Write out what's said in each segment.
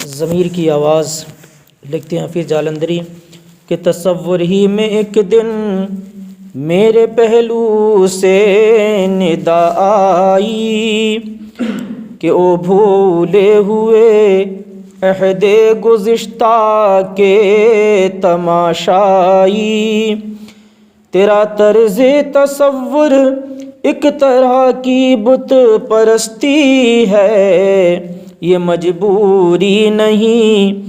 ضمیر کی آواز لکھتے ہیں حفیظ جالندری کہ تصور ہی میں ایک دن میرے پہلو سے ندا آئی کہ او بھولے ہوئے عہد گزشتہ کے تماشائی، تیرا طرز تصور ایک طرح کی بت پرستی ہے، یہ مجبوری نہیں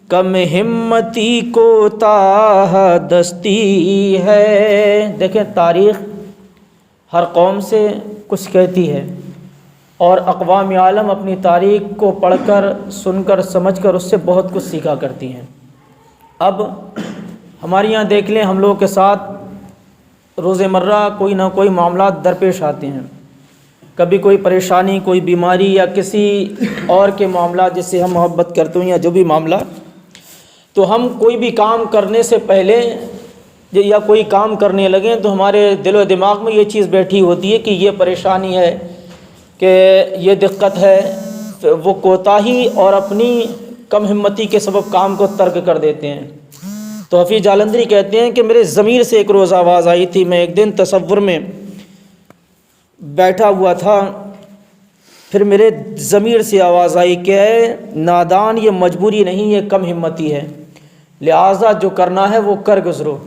کم ہمتی کوتاہ دستی ہے۔ دیکھیں، تاریخ ہر قوم سے کچھ کہتی ہے اور اقوام عالم اپنی تاریخ کو پڑھ کر، سن کر، سمجھ کر اس سے بہت کچھ سیکھا کرتی ہیں۔ اب ہمارے یہاں دیکھ لیں، ہم لوگوں کے ساتھ روزمرہ کوئی نہ کوئی معاملات درپیش آتے ہیں، کبھی کوئی پریشانی، کوئی بیماری یا کسی اور کے معاملات جس سے ہم محبت کرتے ہیں یا جو بھی معاملہ، تو ہم کوئی بھی کام کرنے سے پہلے یا کوئی کام کرنے لگیں تو ہمارے دل و دماغ میں یہ چیز بیٹھی ہوتی ہے کہ یہ پریشانی ہے، کہ یہ دقت ہے، وہ کوتاہی اور اپنی کم ہمتی کے سبب کام کو ترک کر دیتے ہیں۔ تو حفیظ جالندری کہتے ہیں کہ میرے ضمیر سے ایک روز آواز آئی تھی، میں ایک دن تصور میں بیٹھا ہوا تھا، پھر میرے ضمیر سے آواز آئی کہ اے نادان، یہ مجبوری نہیں، یہ کم ہمتی ہے، لہٰذا جو کرنا ہے وہ کر گزرو۔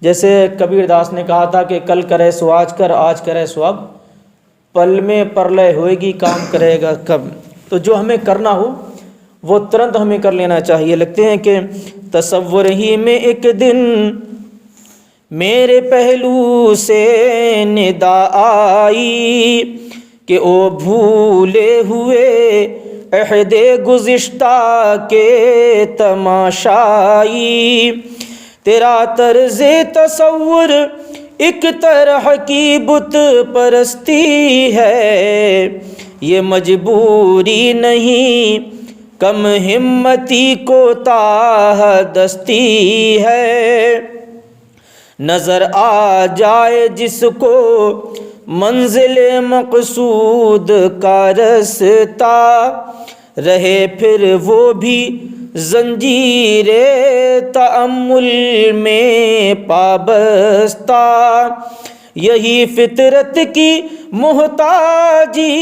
جیسے کبیر داس نے کہا تھا کہ کل کرے سو آج کر، آج کرے سو اب، پل میں پرلے ہوئے گی، کام کرے گا کب۔ تو جو ہمیں کرنا ہو وہ ترنت ہمیں کر لینا چاہیے۔ لگتے ہیں کہ تصور ہی میں ایک دن میرے پہلو سے ندا آئی کہ او بھولے ہوئے عہد گزشتہ کے تماشائی، تیرا طرز تصور ایک طرح کی بت پرستی ہے، یہ مجبوری نہیں کم ہمتی کوتاہ دستی ہے، نظر آ جائے جس کو منزل مقصود کا رستہ، رہے پھر وہ بھی زنجیر تأمل میں پابستہ، یہی فطرت کی محتاجی،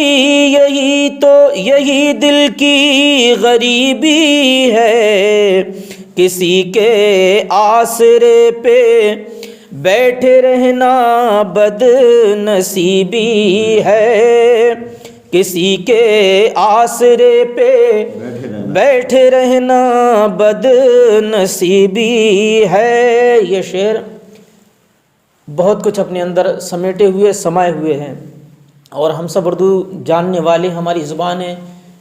یہی دل کی غریبی ہے، کسی کے آسرے پہ بیٹھے رہنا بد نصیبی ہے، کسی کے آسرے پہ بیٹھے رہنا بد نصیبی ہے۔ یہ شعر بہت کچھ اپنے اندر سمیٹے ہوئے، سمائے ہوئے ہیں، اور ہم سب اردو جاننے والے، ہماری زبان ہے،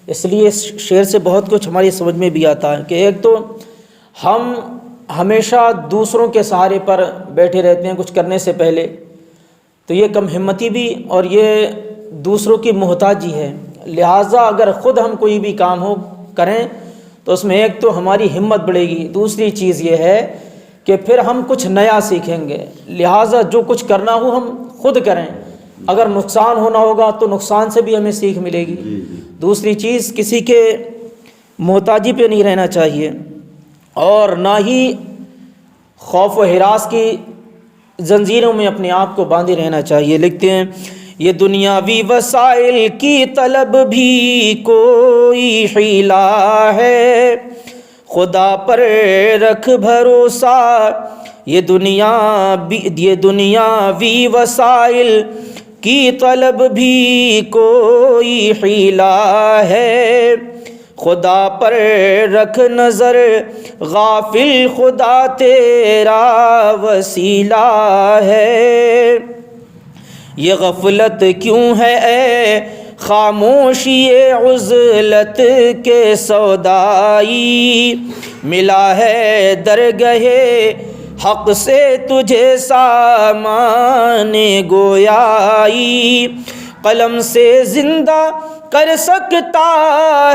اس لیے اس شعر سے بہت کچھ ہماری سمجھ میں بھی آتا ہے کہ ایک تو ہم ہمیشہ دوسروں کے سہارے پر بیٹھے رہتے ہیں کچھ کرنے سے پہلے، تو یہ کم ہمتی بھی اور یہ دوسروں کی محتاجی ہے، لہٰذا اگر خود ہم کوئی بھی کام ہو کریں تو اس میں ایک تو ہماری ہمت بڑھے گی، دوسری چیز یہ ہے کہ پھر ہم کچھ نیا سیکھیں گے، لہٰذا جو کچھ کرنا ہو ہم خود کریں، اگر نقصان ہونا ہوگا تو نقصان سے بھی ہمیں سیکھ ملے گی۔ دوسری چیز، کسی کے محتاجی پہ نہیں رہنا چاہیے اور نہ ہی خوف و ہراس کی زنجیروں میں اپنے آپ کو باندھے رہنا چاہیے۔ لکھتے ہیں، یہ دنیاوی وسائل کی طلب بھی کوئی حیلہ ہے، خدا پر رکھ بھروسہ، یہ دنیاوی وسائل کی طلب بھی کوئی حیلہ ہے، خدا پر رکھ نظر، غافل خدا تیرا وسیلہ ہے، یہ غفلت کیوں ہے اے خاموشی عزلت کے سودائی، ملا ہے درگاہ حق سے تجھے سامان گویائی، قلم سے زندہ کر سکتا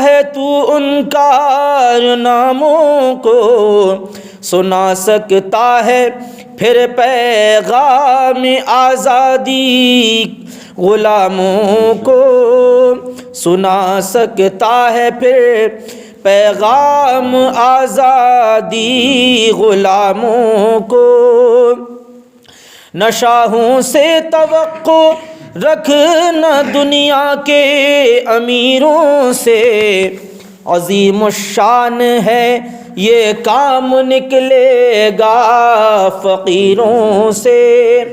ہے تو ان کارناموں کو، سنا سکتا ہے پھر پیغام آزادی غلاموں کو سنا سکتا ہے پھر پیغام آزادی غلاموں کو۔ نہ شاہوں سے توقع رکھنا دنیا کے امیروں سے، عظیم الشان ہے یہ کام نکلے گا فقیروں سے۔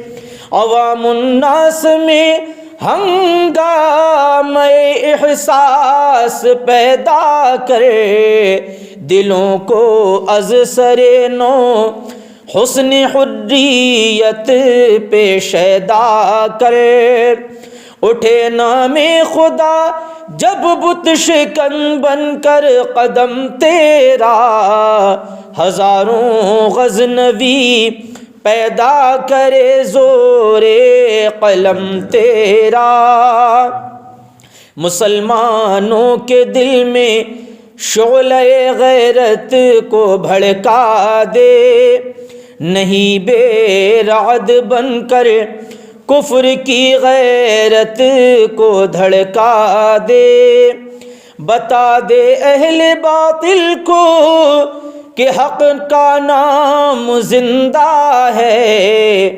عوام الناس میں ہنگامہ احساس پیدا کرے، دلوں کو از سر نو حسن حریت پہ شیدا کرے۔ اٹھے نام خدا جب بت شکن بن کر قدم تیرا، ہزاروں غزنوی پیدا کرے زور قلم تیرا۔ مسلمانوں کے دل میں شعلہ غیرت کو بھڑکا دے، نہیں بے رعد بن کر کفر کی غیرت کو دھڑکا دے۔ بتا دے اہل باطل کو کہ حق کا نام زندہ ہے،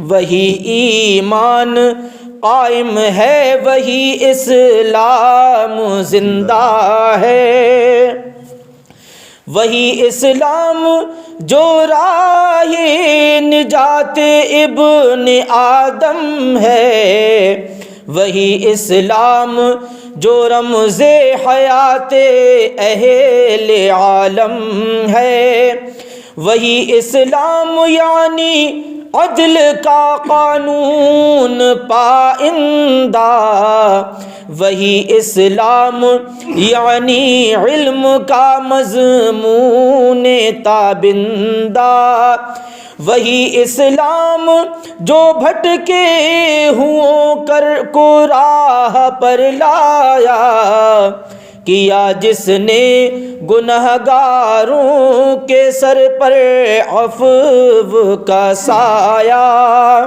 وہی ایمان قائم ہے، وہی اسلام زندہ ہے۔ وہی اسلام جو راہ نجات ابن آدم ہے، وہی اسلام جو رمز حیات اہل عالم ہے۔ وہی اسلام یعنی عدل کا قانون پائندہ، وہی اسلام یعنی علم کا مضمون تابندہ، وہی اسلام جو بھٹکے ہوں کر کو راہ پر لایا، کیا جس نے گنہگاروں کے سر پر عفو کا سایہ۔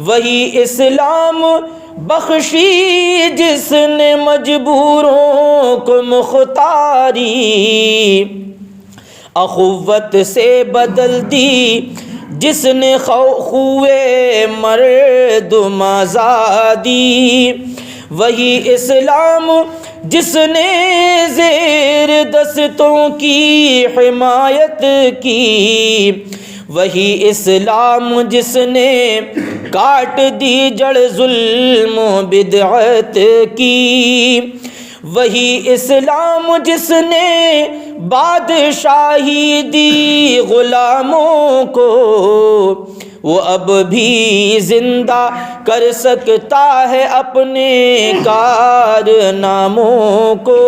وہی اسلام بخشی جس نے مجبوروں کو مختاری، اخوت سے بدل دی جس نے خوئے مردم آزادی۔ وہی اسلام جس نے زیر دستوں کی حمایت کی، وہی اسلام جس نے کاٹ دی جڑ ظلم و بدعت کی، وہی اسلام جس نے بادشاہی دی غلاموں کو، وہ اب بھی زندہ کر سکتا ہے اپنے کارناموں کو۔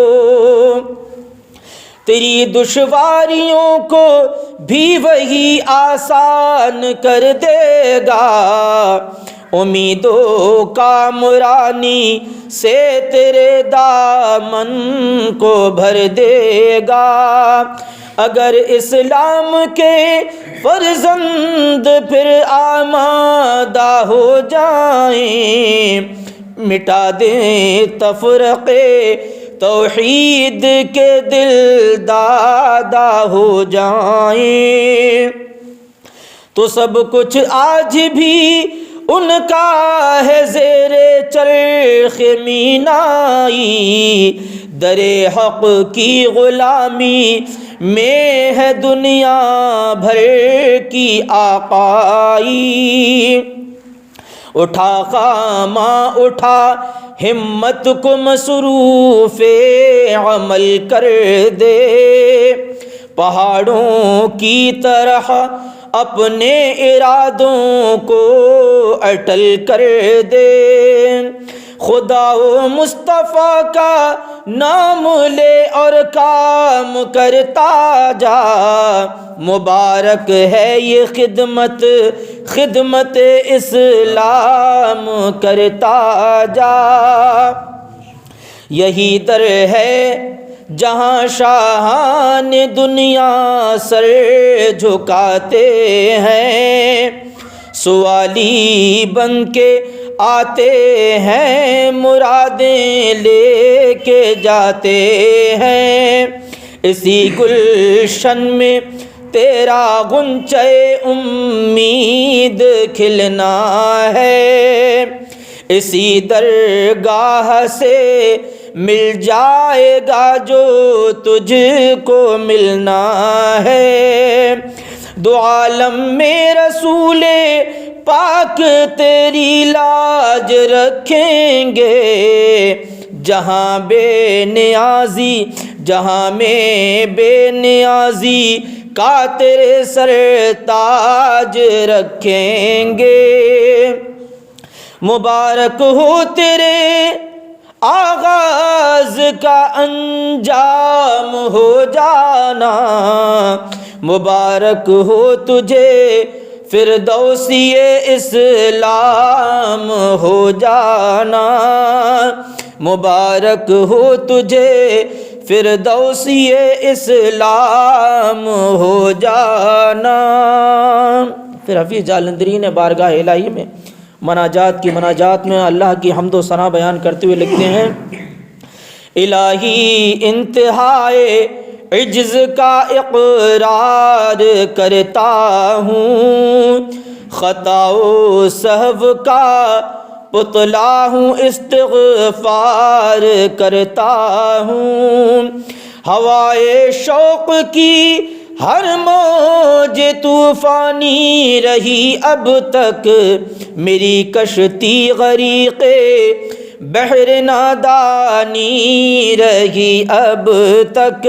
تیری دشواریوں کو بھی وہی آسان کر دے گا، امید و کامرانی سے تیرے دامن کو بھر دے گا۔ اگر اسلام کے فرزند پھر آمادہ ہو جائیں، مٹا دیں تفرقے توحید کے دل دادا ہو جائیں، تو سب کچھ آج بھی ان کا ہے زیر چرخ مینائی، در حق کی غلامی میں ہے دنیا بھر کی آقائی۔ اٹھا خامہ اٹھا ہمت کو مصروف عمل کر دے، پہاڑوں کی طرح اپنے ارادوں کو اٹل کر دے۔ خدا و مصطفیٰ کا نام لے اور کام کرتا جا، مبارک ہے یہ خدمت، خدمت اسلام کرتا جا۔ یہی در ہے جہاں شاہان دنیا سر جھکاتے ہیں، سوالی بن کے آتے ہیں مرادیں لے کے جاتے ہیں، اسی گلشن میں تیرا غنچۂ امید کھلنا ہے، اسی درگاہ سے مل جائے گا جو تجھ کو ملنا ہے۔ دو عالم میں رسول پاک تیری لاج رکھیں گے، جہاں بے نیازی، جہاں میں بے نیازی کا تیرے سر تاج رکھیں گے۔ مبارک ہو تیرے آغاز کا انجام ہو جانا، مبارک ہو تجھے فردوسی اسلام ہو جانا، مبارک ہو تجھے فردوسی اسلام ہو جانا۔ پھر حفیظ جالندری نے بارگاہ الہی میں مناجات کی مناجات میں اللہ کی حمد و ثنا بیان کرتے ہوئے لکھتے ہیں، الہی انتہائے عجز کا اقرار کرتا ہوں، خطا و سہو کا پتلا ہوں، استغفار کرتا ہوں، ہوائے شوق کی ہر موج طوفانی رہی اب تک، میری کشتی غریق بحر نادانی رہی اب تک۔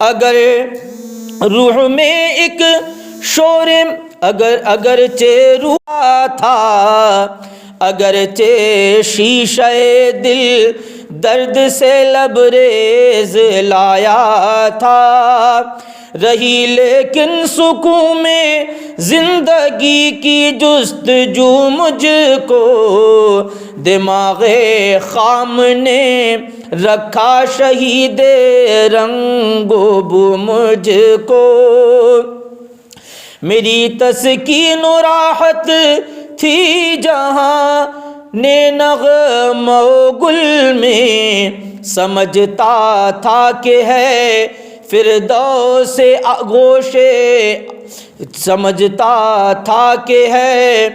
اگر روح میں ایک شور اگرچہ روح تھا، اگرچہ شیشہ دل درد سے لبریز لایا تھا، رہی لیکن سکون میں زندگی کی جستجو مجھ کو، دماغ خام نے رکھا شہید رنگ و بو مجھ کو، میری تسکین و راحت تھی جہاں نے نغمہ و گل میں، سمجھتا تھا کہ ہے فردوس آغوشے، سمجھتا تھا کہ ہے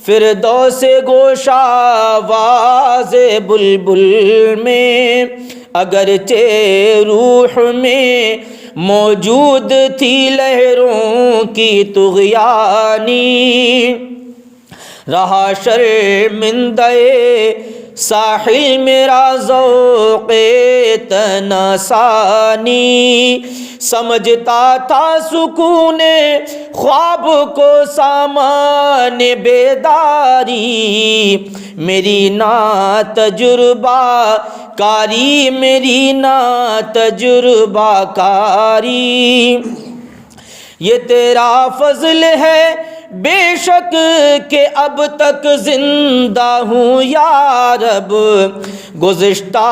فردوس گوش آواز بلبل میں، اگرچہ روح میں موجود تھی لہروں کی طغیانی، رہا شرمندہ ساحل میرا ذوق تناسانی، سمجھتا تھا سکون خواب کو سامان بیداری، میری نا تجربہ کاری، میری نا تجربہ کاری، یہ تیرا فضل ہے بے شک کہ اب تک زندہ ہوں یا رب، گزشتہ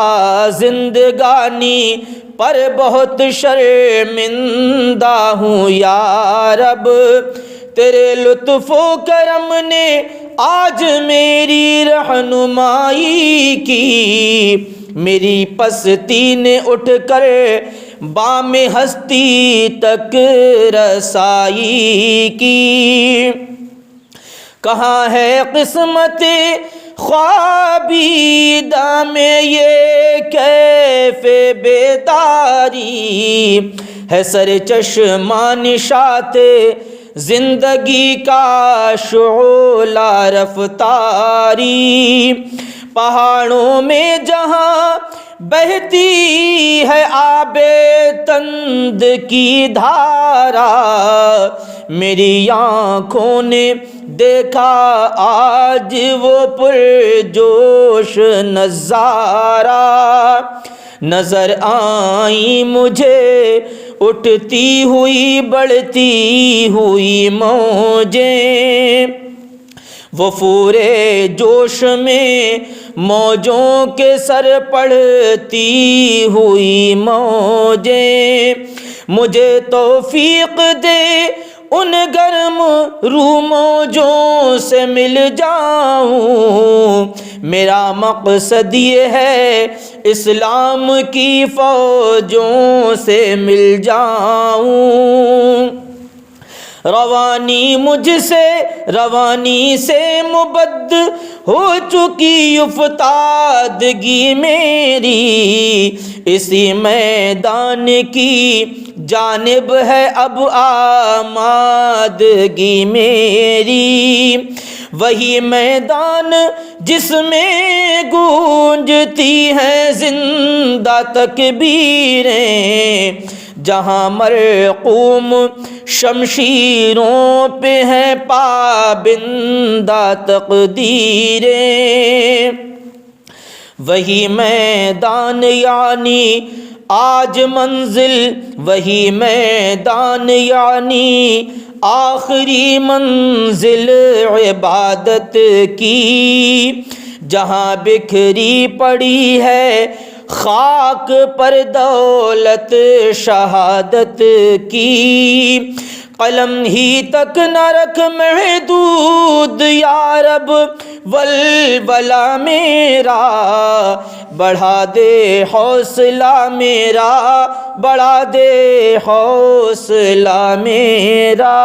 زندگانی پر بہت شرمندہ ہوں یا رب، تیرے لطف و کرم نے آج میری رہنمائی کی، میری پستی نے اٹھ کر بام ہستی تک رسائی کی، کہاں ہے قسمت خوابیدہ میں یہ کیف بیداری، ہے سر چشمہ نشاط زندگی کا شعلہ رفتاری، پہاڑوں میں جہاں بہتی ہے آب تند کی دھارا، میری آنکھوں نے دیکھا آج وہ پرجوش نظارہ، نظر آئی مجھے اٹھتی ہوئی بڑھتی ہوئی موجیں، وفورے جوش میں موجوں کے سر پڑتی ہوئی موجیں، مجھے توفیق دے ان گرم روح موجوں سے مل جاؤں، میرا مقصد یہ ہے اسلام کی فوجوں سے مل جاؤں۔ روانی مجھ سے روانی سے مبد ہو چکی افتادگی میری، اسی میدان کی جانب ہے اب آمادگی میری، وہی میدان جس میں گونجتی ہیں زندہ تکبیریں، جہاں مرقوم شمشیروں پہ ہیں پابندہ تقدیریں، وہی میدان یعنی آج منزل، وہی میدان یعنی آخری منزل عبادت کی، جہاں بکھری پڑی ہے خاک پر دولت شہادت کی، قلم ہی تک نہ رکھ محدود یا رب ولولہ میرا، بڑھا دے حوصلہ میرا، بڑھا دے حوصلہ میرا۔